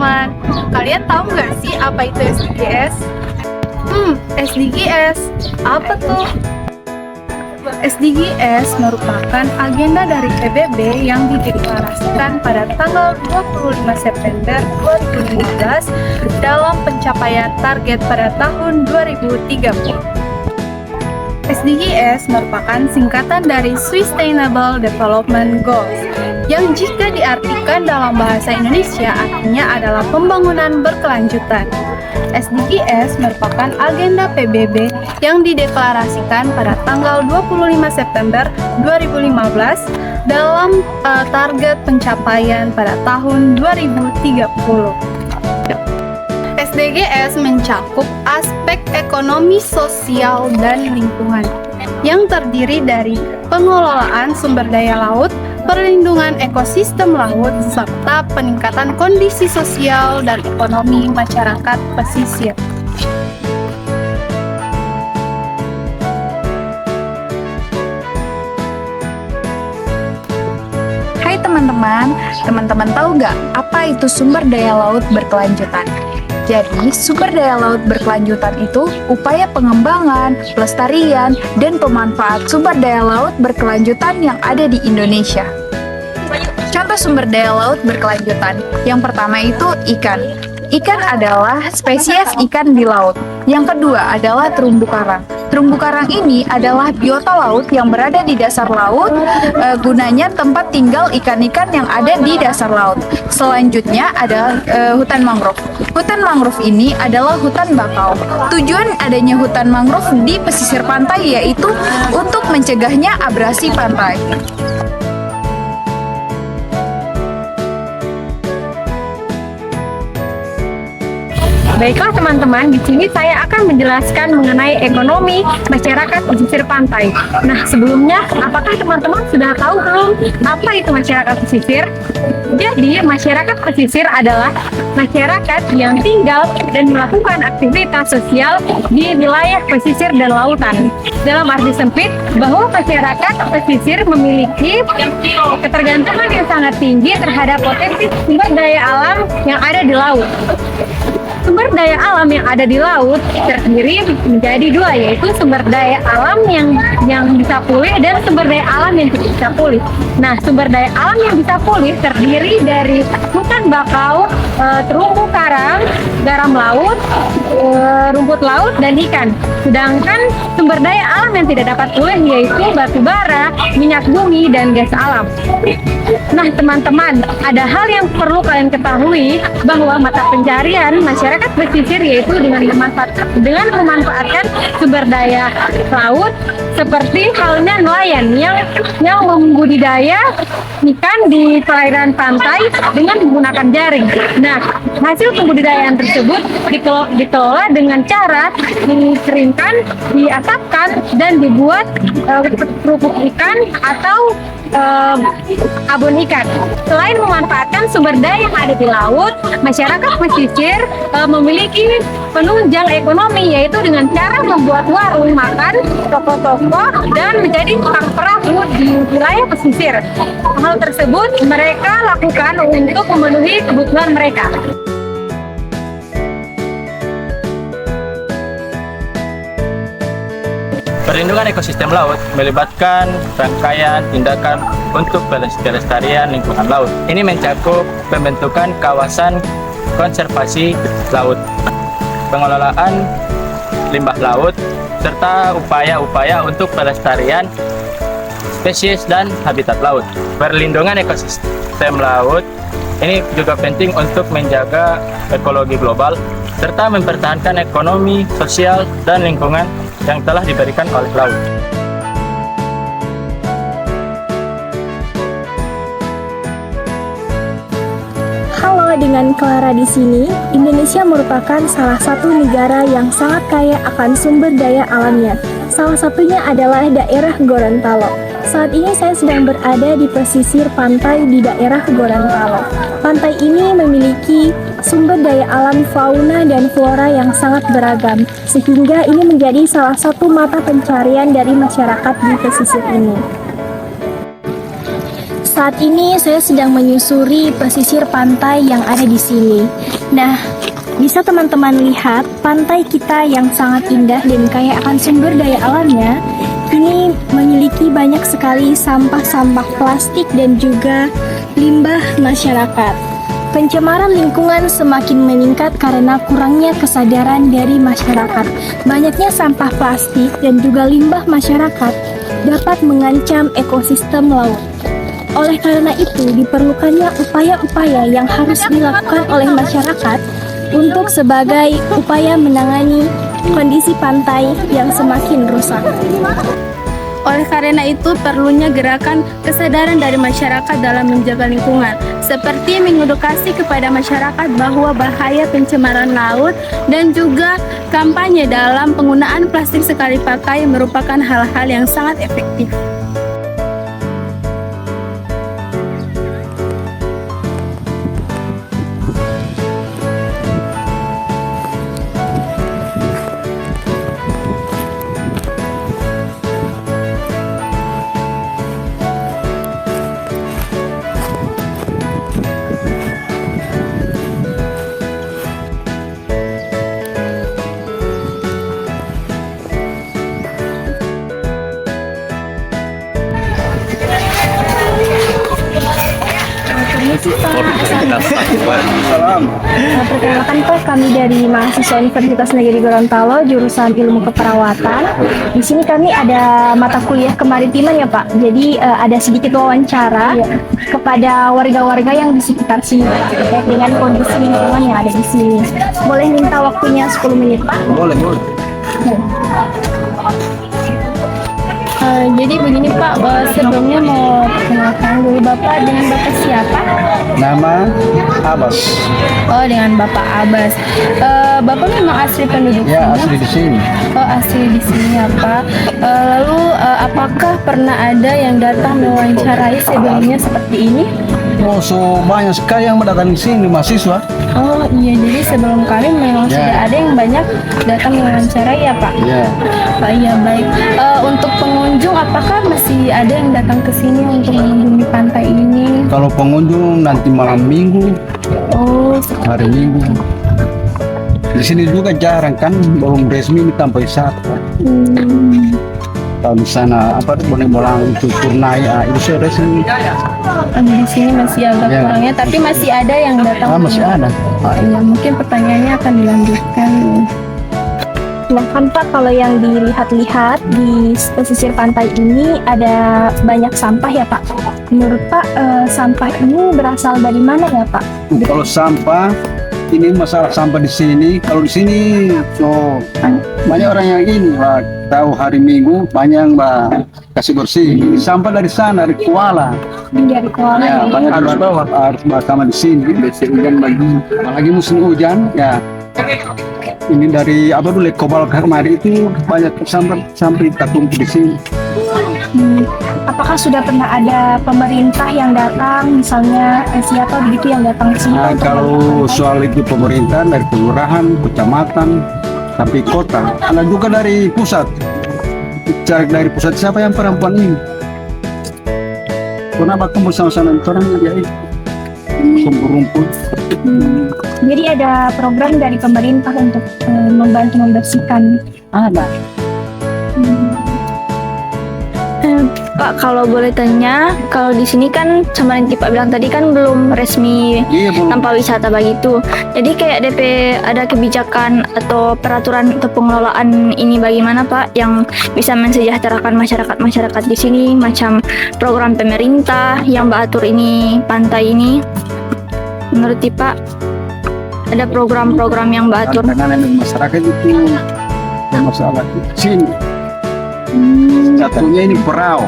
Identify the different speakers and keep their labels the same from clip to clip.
Speaker 1: teman-teman. Kalian tahu nggak sih apa itu SDGs? SDGs, apa tuh? SDGs merupakan agenda dari PBB yang dideklarasikan pada tanggal 25 September 2015 dalam pencapaian target pada tahun 2030. SDGs merupakan singkatan dari Sustainable Development Goals, yang jika diartikan dalam bahasa Indonesia artinya adalah pembangunan berkelanjutan. SDGs merupakan agenda PBB yang dideklarasikan pada tanggal 25 September 2015 dalam target pencapaian pada tahun 2030. SDGs mencakup aspek ekonomi, sosial, dan lingkungan yang terdiri dari pengelolaan sumber daya laut, perlindungan ekosistem laut, serta peningkatan kondisi sosial dan ekonomi masyarakat pesisir.
Speaker 2: Hai teman-teman tahu nggak apa itu sumber daya laut berkelanjutan? Jadi, sumber daya laut berkelanjutan itu upaya pengembangan, pelestarian, dan pemanfaat sumber daya laut berkelanjutan yang ada di Indonesia. Contoh sumber daya laut berkelanjutan. Yang pertama itu ikan. Ikan adalah spesies ikan di laut. Yang kedua adalah terumbu karang. Terumbu karang ini adalah biota laut yang berada di dasar laut, gunanya tempat tinggal ikan-ikan yang ada di dasar laut. Selanjutnya ada hutan mangrove. Hutan mangrove ini adalah hutan bakau. Tujuan adanya hutan mangrove di pesisir pantai yaitu untuk mencegahnya abrasi pantai.
Speaker 3: Baiklah teman-teman, di sini saya akan menjelaskan mengenai ekonomi masyarakat pesisir pantai. Nah, sebelumnya, apakah teman-teman sudah tahu belum apa itu masyarakat pesisir? Jadi, masyarakat pesisir adalah masyarakat yang tinggal dan melakukan aktivitas sosial di wilayah pesisir dan lautan. Dalam arti sempit, bahwa masyarakat pesisir memiliki ketergantungan yang sangat tinggi terhadap potensi sumber daya alam yang ada di laut. Sumber daya alam yang ada di laut terdiri menjadi dua, yaitu sumber daya alam yang bisa pulih dan sumber daya alam yang tidak bisa pulih. Nah, sumber daya alam yang bisa pulih terdiri dari hutan bakau, terumbu karang, garam laut, rumput laut, dan ikan. Sedangkan sumber daya alam yang tidak dapat pulih yaitu batu bara, minyak bumi, dan gas alam. Nah, teman-teman, ada hal yang perlu kalian ketahui bahwa mata pencarian masyarakat pesisir yaitu dengan memanfaatkan sumber daya laut seperti halnya nelayan yang membudidaya ikan di perairan pantai dengan menggunakan jaring. Nah, hasil pembudidayaan tersebut dikelola dengan cara dikeringkan, diasapkan, dan dibuat kerupuk ikan atau abon ikan. Selain memanfaatkan sumber daya yang ada di laut, masyarakat pesisir memiliki penunjang ekonomi yaitu dengan cara membuat warung makan, toko-toko, dan menjadi tukang perahu di wilayah pesisir. Hal tersebut mereka lakukan untuk memenuhi kebutuhan mereka.
Speaker 4: Perlindungan ekosistem laut melibatkan rangkaian tindakan untuk pelestarian lingkungan laut. Ini mencakup pembentukan kawasan konservasi laut, pengelolaan limbah laut, serta upaya-upaya untuk pelestarian spesies dan habitat laut. Perlindungan ekosistem laut ini juga penting untuk menjaga ekologi global, serta mempertahankan ekonomi, sosial, dan lingkungan yang telah diberikan oleh laut.
Speaker 5: Halo, dengan Clara di sini. Indonesia merupakan salah satu negara yang sangat kaya akan sumber daya alamnya. Salah satunya adalah daerah Gorontalo. Saat ini saya sedang berada di pesisir pantai di daerah Gorontalo. Pantai ini memiliki sumber daya alam fauna dan flora yang sangat beragam, sehingga ini menjadi salah satu mata pencarian dari masyarakat di pesisir ini. Saat ini saya sedang menyusuri pesisir pantai yang ada di sini. Nah, bisa teman-teman lihat pantai kita yang sangat indah dan kaya akan sumber daya alamnya. Ini memiliki banyak sekali sampah-sampah plastik dan juga limbah masyarakat. Pencemaran lingkungan semakin meningkat karena kurangnya kesadaran dari masyarakat. Banyaknya sampah plastik dan juga limbah masyarakat dapat mengancam ekosistem laut. Oleh karena itu, diperlukannya upaya-upaya yang harus dilakukan oleh masyarakat untuk sebagai upaya menangani kondisi pantai yang semakin rusak.
Speaker 1: Oleh karena itu, perlunya gerakan kesadaran dari masyarakat dalam menjaga lingkungan, seperti mengedukasi kepada masyarakat bahwa bahaya pencemaran laut dan juga kampanye dalam penggunaan plastik sekali pakai merupakan hal-hal yang sangat efektif.
Speaker 5: Perkenalkan Pak, kami dari mahasiswa Universitas Negeri Gorontalo jurusan Ilmu Keperawatan. Di sini kami ada mata kuliah kemaritiman ya Pak. Jadi ada sedikit wawancara kepada warga-warga yang di sekitar sini terkait dengan kondisi lingkungan yang ada di sini. Boleh minta waktunya 10 menit Pak?
Speaker 6: Boleh.
Speaker 1: Jadi begini Pak, sebelumnya mau perkenalkan dulu Bapak, dengan Bapak siapa?
Speaker 6: Nama Abbas.
Speaker 1: Oh, dengan Bapak Abbas. Bapak memang asli penduduk
Speaker 6: Ya,
Speaker 1: sini?
Speaker 6: asli di sini.
Speaker 1: Oh, asli di sini ya Pak. Lalu apakah pernah ada yang datang mewawancarai sebelumnya seperti ini?
Speaker 6: Oh, so banyak sekali yang mendatangi sini mahasiswa.
Speaker 1: Oh iya, jadi sebelum kami memang
Speaker 6: Ya.
Speaker 1: sudah ada yang banyak datang mewawancarai ya Pak?
Speaker 6: Ya.
Speaker 1: Pak, iya baik. Untuk pengunjung, apakah masih ada yang datang ke sini untuk mengunjungi pantai ini?
Speaker 6: Kalau pengunjung nanti malam minggu,
Speaker 1: Oh,
Speaker 6: hari minggu. Di sini juga jarang kan, belum resmi tanpa wisata. Kalau di sana apa tuh boleh bolang itu Turnai, itu sudah resmi.
Speaker 1: di sini masih agak
Speaker 6: Ya.
Speaker 1: kurangnya, tapi masih ada yang datang.
Speaker 6: Masih ada.
Speaker 1: Oh iya, mungkin pertanyaannya akan dilanjutkan.
Speaker 5: Nah kan Pak, kalau yang dilihat-lihat di pesisir pantai ini ada banyak sampah ya Pak. Menurut Pak, sampah ini berasal dari mana ya Pak?
Speaker 6: Kalau sampah, ini masalah sampah di sini. Kalau di sini, so banyak orang yang ini, Pak, tahu hari Minggu banyak yang kasih bersih. Ini sampah dari sana, dari Kuala.
Speaker 5: Dari Kuala
Speaker 6: Ya,
Speaker 5: ya.
Speaker 6: banyak harus bawa sama di sini. Biasa hujan lagi musim hujan, ya. Ini dari apa dulu Kobal kemarin itu banyak sampah terkumpul di sini.
Speaker 5: Apakah sudah pernah ada pemerintah yang datang, misalnya siapa begitu yang datang ke sini?
Speaker 6: Nah,
Speaker 5: untuk
Speaker 6: kalau
Speaker 5: membantu?
Speaker 6: soal itu pemerintahan dari kelurahan, kecamatan, sampai kota, ada juga dari pusat. Cari dari pusat siapa yang perempuan ini? Kenapa kumpul sama-sama orang ya itu? Rumput.
Speaker 5: Jadi ada program dari pemerintah untuk membantu membersihkan.
Speaker 6: Ada.
Speaker 7: Pak, kalau boleh tanya, kalau di sini kan sama yang Pak bilang tadi kan belum resmi
Speaker 6: Iya, belum.
Speaker 7: tanpa wisata begitu. Jadi kayak DP ada kebijakan atau peraturan atau pengelolaan ini bagaimana Pak yang bisa mensejahterakan masyarakat di sini, macam program pemerintah yang mengatur ini pantai ini. Menurut Pak ada program-program yang mengatur.
Speaker 6: Penanganan masyarakat itu masalah di sini. Satunya ini perahu.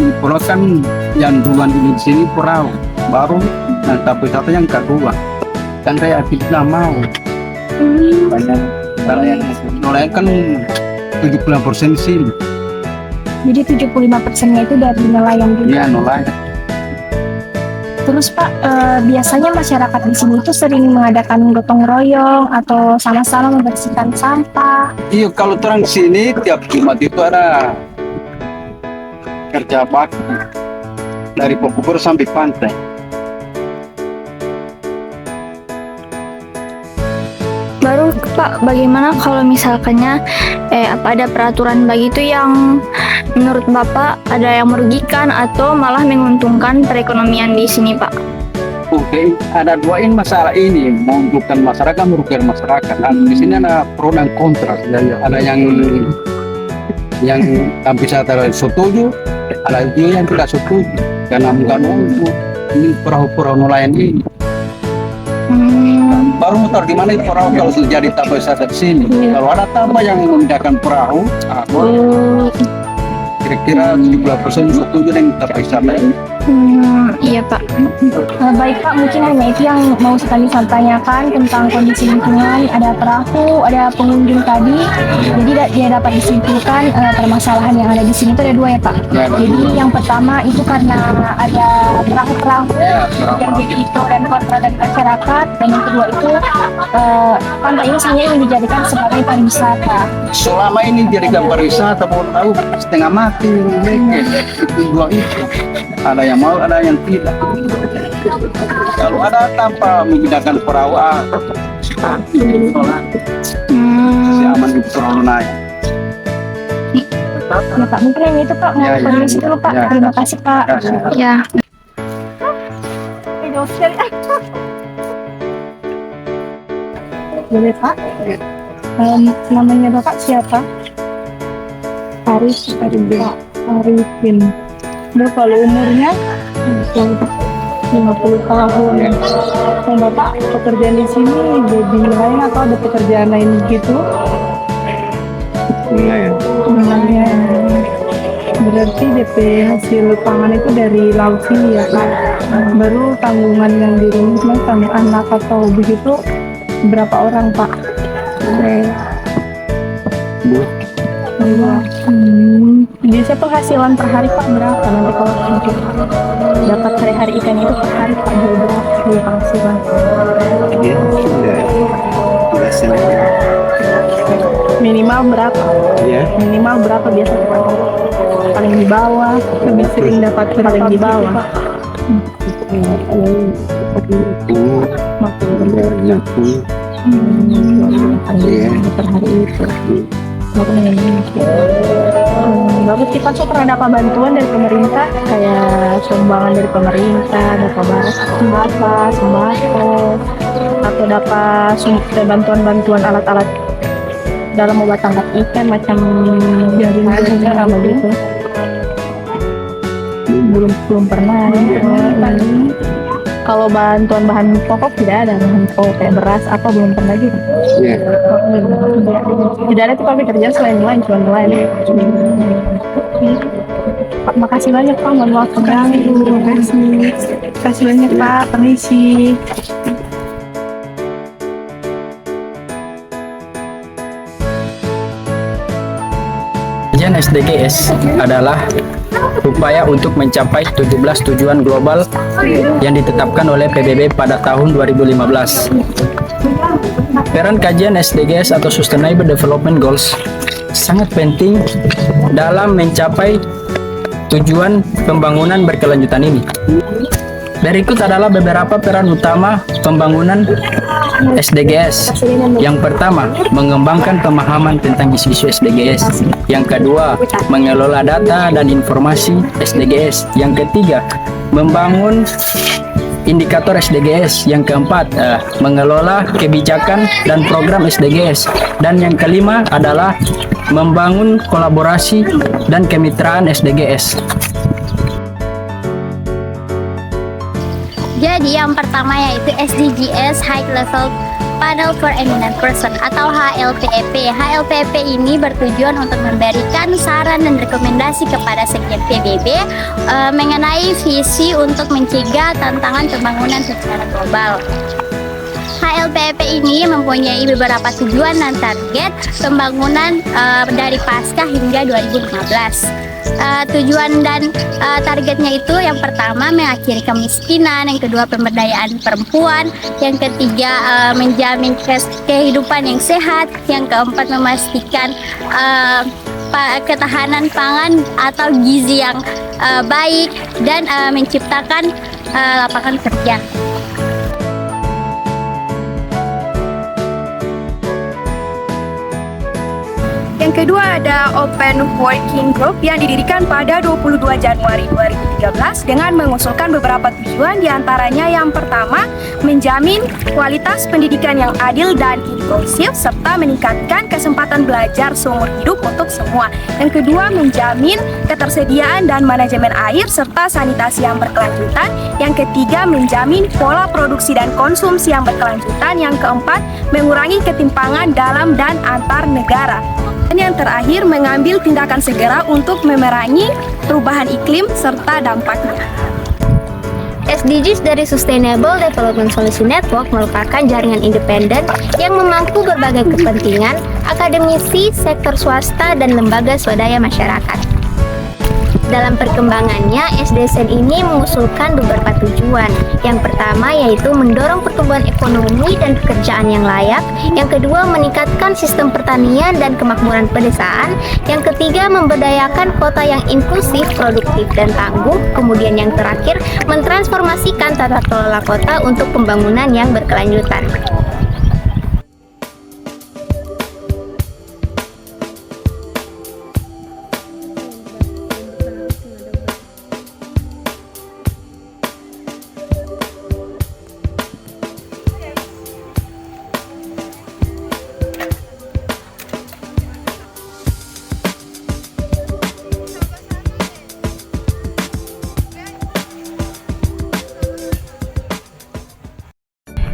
Speaker 6: Ini perahu kan yang duluan ini di sini perahu, baru tapi satu yang kedua kan saya tidak mau. Banyak kalau yang nelayan kan 70% di sini.
Speaker 5: Jadi 75%-nya itu dari nelayan juga.
Speaker 6: Iya, nelayan.
Speaker 5: Terus Pak, biasanya masyarakat di sini itu sering mengadakan gotong royong atau sama-sama membersihkan sampah.
Speaker 6: Iya, kalau terang di sini tiap Jumat itu ada kerja bakti. dari Bogor sampai pantai.
Speaker 7: Baru Pak, bagaimana kalau misalkannya apa ada peraturan begitu yang menurut Bapak ada yang merugikan atau malah menguntungkan perekonomian di sini, Pak?
Speaker 6: Oke, ada dua ini masalah ini, menguntungkan masyarakat, merugikan masyarakat. Nah, di sini ada pro dan kontra. Ada yang bisa setuju, ada juga yang tidak setuju. Karena bukan untuk ini perahu-perahu nelayan ini. Baru mutar di mana itu perahu kalau sudah jadi tambah wisata di sini. Kalau ada tambah yang memindahkan perahu, kira-kira 70% setuju dengan tambah wisata ini.
Speaker 7: Iya Pak.
Speaker 5: Baik Pak, mungkin hanya itu yang mau sekali saya tanyakan tentang kondisi lingkungan. Ada perahu, ada pengunjung tadi. Jadi dia dapat disimpulkan permasalahan yang ada di sini itu ada dua ya Pak. Jadi yang pertama itu karena ada perahu-perahu yang jadi pro dan kontra dari masyarakat. Dan yang kedua itu pantai ini sebenarnya dijadikan sebagai pariwisata.
Speaker 6: Selama ini jadikan pariwisata, mau tahu setengah mati, itu dua itu. Ada yang mau, ada yang tidak. Kalau ada tanpa memindahkan perahu, si aman itu terlalu naik.
Speaker 5: Ya Pak, mungkin hanya itu Pak. Mau permisi dulu Pak. Terima kasih Pak.
Speaker 7: Ya.
Speaker 1: Boleh Pak? Namanya Bapak siapa? Arifin. Kalau umurnya 50 tahun. Yang Bapak pekerjaan di sini jadi lain atau ada pekerjaan lain gitu? Nelayan. Berarti DP hasil pangan itu dari laut sini ya Kak? Baru tanggungan yang di rumah sama anak atau begitu berapa orang Pak? Dua. Biasa penghasilan per hari Pak berapa nanti kalau untuk dapat hari-hari ikan itu per hari Pak berapa penghasilan? Minimal berapa? Minimal berapa biasa Pak? Paling di bawah, lebih sering dapat paling di bawah. Per hari itu. Bagus sih Pak, pernah dapat bantuan dari pemerintah kayak sumbangan dari pemerintah, dapat barang sembako, atau dapat bantuan alat-alat dalam membuat tangkap ikan macam jaring apa gitu. Belum pernah. Kalau bantuan bahan pokok tidak ada, bahan pokok kayak beras apa belum pernah gitu. Tidak ada tuh kami kerja selain nelayan, cuma nelayan. Pak, makasih banyak Pak, mohon maaf mengganggu. Makasih banyak Pak, permisi.
Speaker 4: Kajian SDGs adalah upaya untuk mencapai 17 tujuan global yang ditetapkan oleh PBB pada tahun 2015. Peran kajian SDGs atau Sustainable Development Goals sangat penting dalam mencapai tujuan pembangunan berkelanjutan ini. Berikut adalah beberapa peran utama pembangunan SDGs. Yang pertama, mengembangkan pemahaman tentang isu-isu SDGs. Yang kedua, mengelola data dan informasi SDGs. Yang ketiga, membangun indikator SDGs. Yang keempat, mengelola kebijakan dan program SDGs. Dan yang kelima adalah membangun kolaborasi dan kemitraan SDGs.
Speaker 8: Jadi yang pertama yaitu SDGs High Level Panel for Eminent Person atau HLPEP. HLPEP ini bertujuan untuk memberikan saran dan rekomendasi kepada Sekjen PBB mengenai visi untuk mencegah tantangan pembangunan secara global. HLPEP ini mempunyai beberapa tujuan dan target pembangunan dari pasca hingga 2015. Tujuan dan targetnya itu yang pertama mengakhiri kemiskinan, yang kedua pemberdayaan perempuan, yang ketiga menjamin kehidupan yang sehat, yang keempat memastikan ketahanan pangan atau gizi yang baik dan menciptakan lapangan kerja.
Speaker 1: Yang kedua ada Open Working Group yang didirikan pada 22 Januari 2013 dengan mengusulkan beberapa tujuan, diantaranya yang pertama menjamin kualitas pendidikan yang adil dan inklusif serta meningkatkan kesempatan belajar seumur hidup untuk semua. Yang kedua menjamin ketersediaan dan manajemen air serta sanitasi yang berkelanjutan. Yang ketiga menjamin pola produksi dan konsumsi yang berkelanjutan. Yang keempat mengurangi ketimpangan dalam dan antar negara. Dan yang terakhir, mengambil tindakan segera untuk memerangi perubahan iklim serta dampaknya.
Speaker 8: SDGs dari Sustainable Development Solution Network merupakan jaringan independen yang memangku berbagai kepentingan, akademisi, sektor swasta, dan lembaga swadaya masyarakat. Dalam perkembangannya, SDSN ini mengusulkan beberapa tujuan. Yang pertama yaitu mendorong pertumbuhan ekonomi dan pekerjaan yang layak. Yang kedua, meningkatkan sistem pertanian dan kemakmuran pedesaan. Yang ketiga, memberdayakan kota yang inklusif, produktif, dan tangguh. Kemudian yang terakhir, mentransformasikan tata kelola kota untuk pembangunan yang berkelanjutan.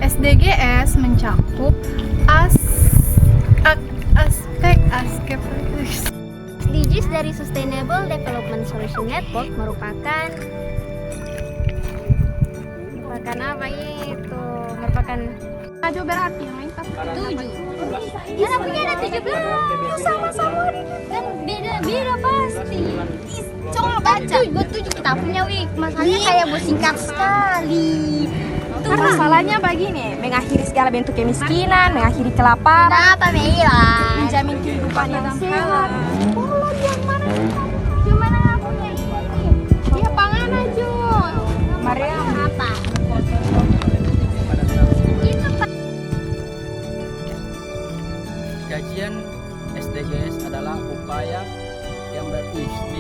Speaker 1: SDGs mencakup aspek
Speaker 8: SDGs dari Sustainable Development Solution Network merupakan apa itu? Merupakan
Speaker 1: maju berarti yang lain
Speaker 8: 7. Ya, namanya ada 17. Sama-sama kan beda pasti. Coba baca. Buat 7 kita punya wik. Masalahnya kayak buat singkat sekali.
Speaker 5: Masalahnya begini, mengakhiri segala bentuk kemiskinan, mengakhiri kelaparan,
Speaker 8: Kenapa Mila?
Speaker 5: menjamin kehidupan yang sehat.
Speaker 8: Gimana nggak punya ini?
Speaker 5: Dia pangan aja.
Speaker 8: Mariam apa? Itu Pak.
Speaker 4: Kajian SDGs adalah upaya yang berisi